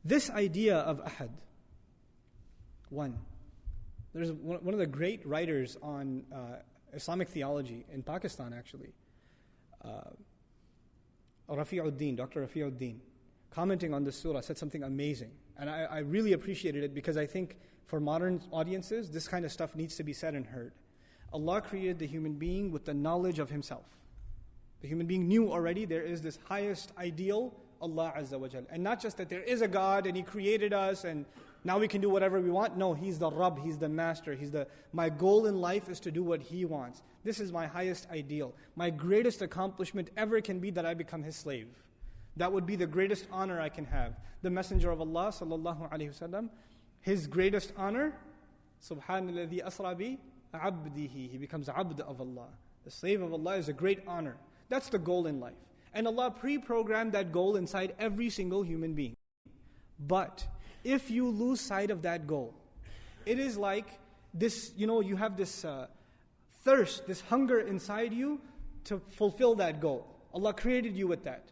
This idea of ahad, there's one of the great writers on Islamic theology in Pakistan actually, Dr. Rafi'uddin, commenting on this surah, said something amazing. And I really appreciated it because I think for modern audiences, this kind of stuff needs to be said and heard. Allah created the human being with the knowledge of Himself. The human being knew already there is this highest ideal, Allah Azza wa Jal. And not just that there is a God and He created us and now we can do whatever we want. No, He's the Rabb, He's the Master. My goal in life is to do what He wants. This is my highest ideal. My greatest accomplishment ever can be that I become His slave. That would be the greatest honor I can have. The Messenger of Allah sallallahu alaihi wasallam, his greatest honor, Subhanalladhi asra bi abdihi. He becomes abd of Allah. The slave of Allah is a great honor. That's the goal in life. And Allah pre-programmed that goal inside every single human being. But if you lose sight of that goal, it is like this, you have this thirst, this hunger inside you to fulfill that goal. Allah created you with that.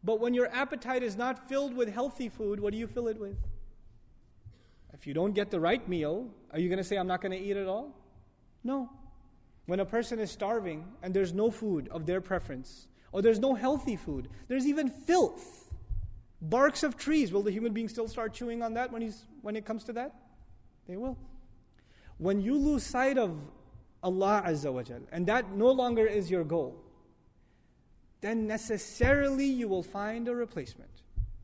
But when your appetite is not filled with healthy food, what do you fill it with? If you don't get the right meal, are you going to say, I'm not going to eat at all? No. When a person is starving and there's no food of their preference, or there's no healthy food, there's even filth, barks of trees, will the human being still start chewing on that when it comes to that? They will. When you lose sight of Allah Azza wa Jal, and that no longer is your goal, then necessarily you will find a replacement.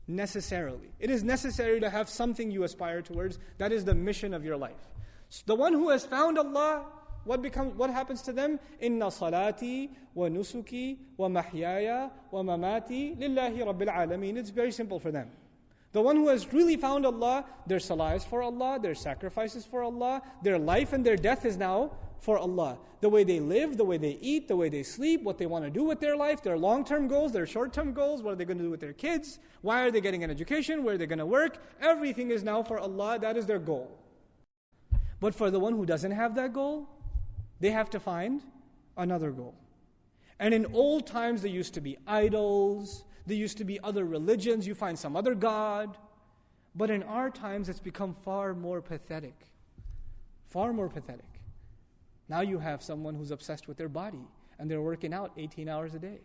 Necessarily. It is necessary to have something you aspire towards. That is the mission of your life. So the one who has found Allah, what happens to them? Inna salati wa nusuki wa mahyaya wa mamati lillahi rabbil alameen. It's very simple for them. The one who has really found Allah, their salah is for Allah, their sacrifices for Allah, their life and their death is now for Allah. The way they live, the way they eat, the way they sleep, what they want to do with their life, their long-term goals, their short-term goals, what are they going to do with their kids, why are they getting an education, where are they going to work, everything is now for Allah, that is their goal. But for the one who doesn't have that goal, they have to find another goal. And in old times there used to be idols, there used to be other religions, you find some other God. But in our times it's become far more pathetic. Far more pathetic. Now you have someone who's obsessed with their body and they're working out 18 hours a day.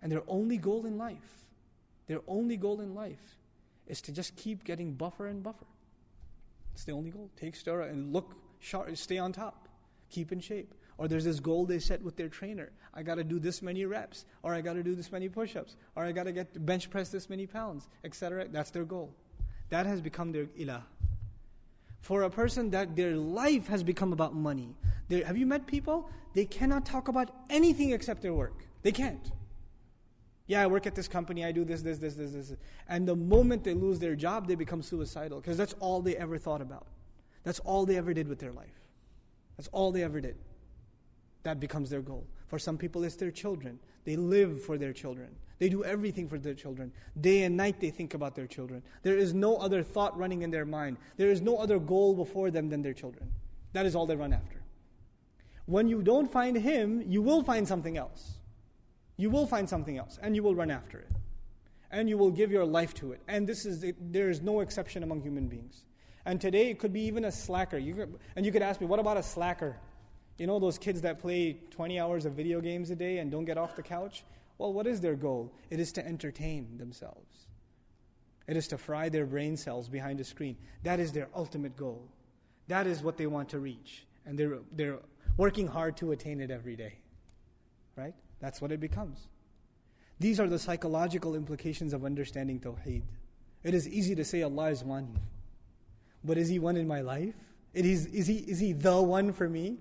And their only goal in life is to just keep getting buffer and buffer. It's the only goal. Take steroid and look sharp, stay on top, keep in shape. Or there's this goal they set with their trainer. I got to do this many reps, or I got to do this many push-ups, or I got to get bench press this many pounds, etc. That's their goal. That has become their ilah. For a person that their life has become about money. Have you met people? They cannot talk about anything except their work. They can't. Yeah, I work at this company, I do this. And the moment they lose their job, they become suicidal. Because that's all they ever thought about. That's all they ever did with their life. That's all they ever did. That becomes their goal. For some people, it's their children. They live for their children. They do everything for their children. Day and night they think about their children. There is no other thought running in their mind. There is no other goal before them than their children. That is all they run after. When you don't find Him, you will find something else. You will find something else, and you will run after it. And you will give your life to it. And there is no exception among human beings. And today it could be even a slacker. You could ask me, what about a slacker? You know those kids that play 20 hours of video games a day and don't get off the couch? Well, what is their goal? It is to entertain themselves. It is to fry their brain cells behind a screen. That is their ultimate goal. That is what they want to reach. And they're working hard to attain it every day. Right? That's what it becomes. These are the psychological implications of understanding Tawheed. It is easy to say Allah is one. But is He one in my life? Is He the one for me?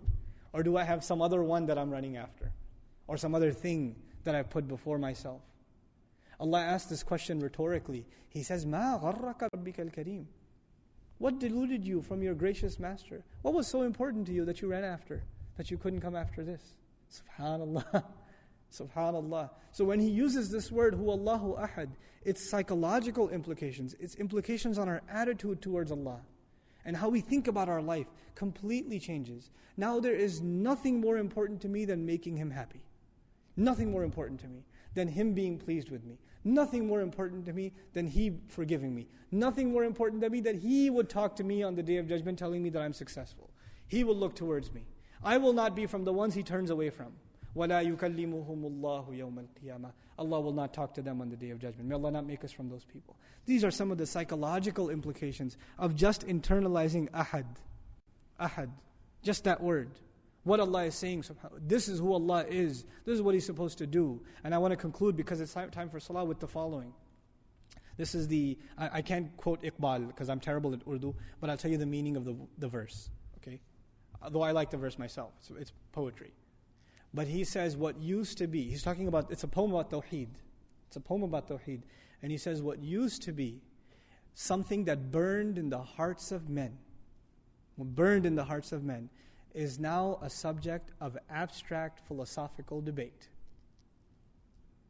Or do I have some other one that I'm running after? Or some other thing that I've put before myself? Allah asked this question rhetorically. He says, مَا غَرَّكَ رَبِّكَ الْكَرِيمِ. What deluded you from your gracious Master? What was so important to you that you ran after, that you couldn't come after this? Subhanallah. Subhanallah. So when He uses this word, Huwallahu Ahad, its psychological implications, its implications on our attitude towards Allah, and how we think about our life completely changes. Now there is nothing more important to me than making Him happy. Nothing more important to me. than Him being pleased with me. Nothing more important to me than He forgiving me. Nothing more important to me that He would talk to me on the Day of Judgment telling me that I'm successful. He will look towards me. I will not be from the ones He turns away from. وَلَا يُكَلِّمُهُمُ اللَّهُ يَوْمَ الْقِيَامَةِ. Allah will not talk to them on the Day of Judgment. May Allah not make us from those people. These are some of the psychological implications of just internalizing ahad. Ahad. Just that word. What Allah is saying, subhanAllah. This is who Allah is. This is what He's supposed to do. And I want to conclude, because it's time for salah, with the following. This is I can't quote Iqbal because I'm terrible at Urdu, but I'll tell you the meaning of the verse. Okay? Though I like the verse myself. It's poetry. But he says what used to be, he's talking about, it's a poem about Tawheed. It's a poem about Tawheed. And he says what used to be something that burned in the hearts of men, is now a subject of abstract philosophical debate.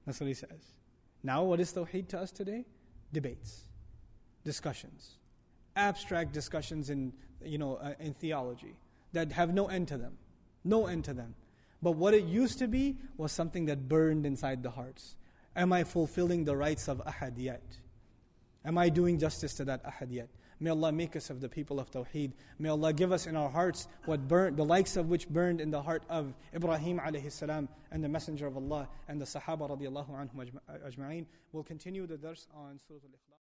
That's what he says. Now what is Tawheed to us today? Debates, discussions, abstract discussions in theology that have no end to them. No end to them. But what it used to be was something that burned inside the hearts. Am I fulfilling the rights of ahad yet? Am I doing justice to that ahad yet? May Allah make us of the people of Tawheed. May Allah give us in our hearts what burned, the likes of which burned in the heart of Ibrahim alayhi salam and the Messenger of Allah and the Sahaba radiallahu anhum ajma'een. We'll continue the dars on Surah Al-Ikhlaas.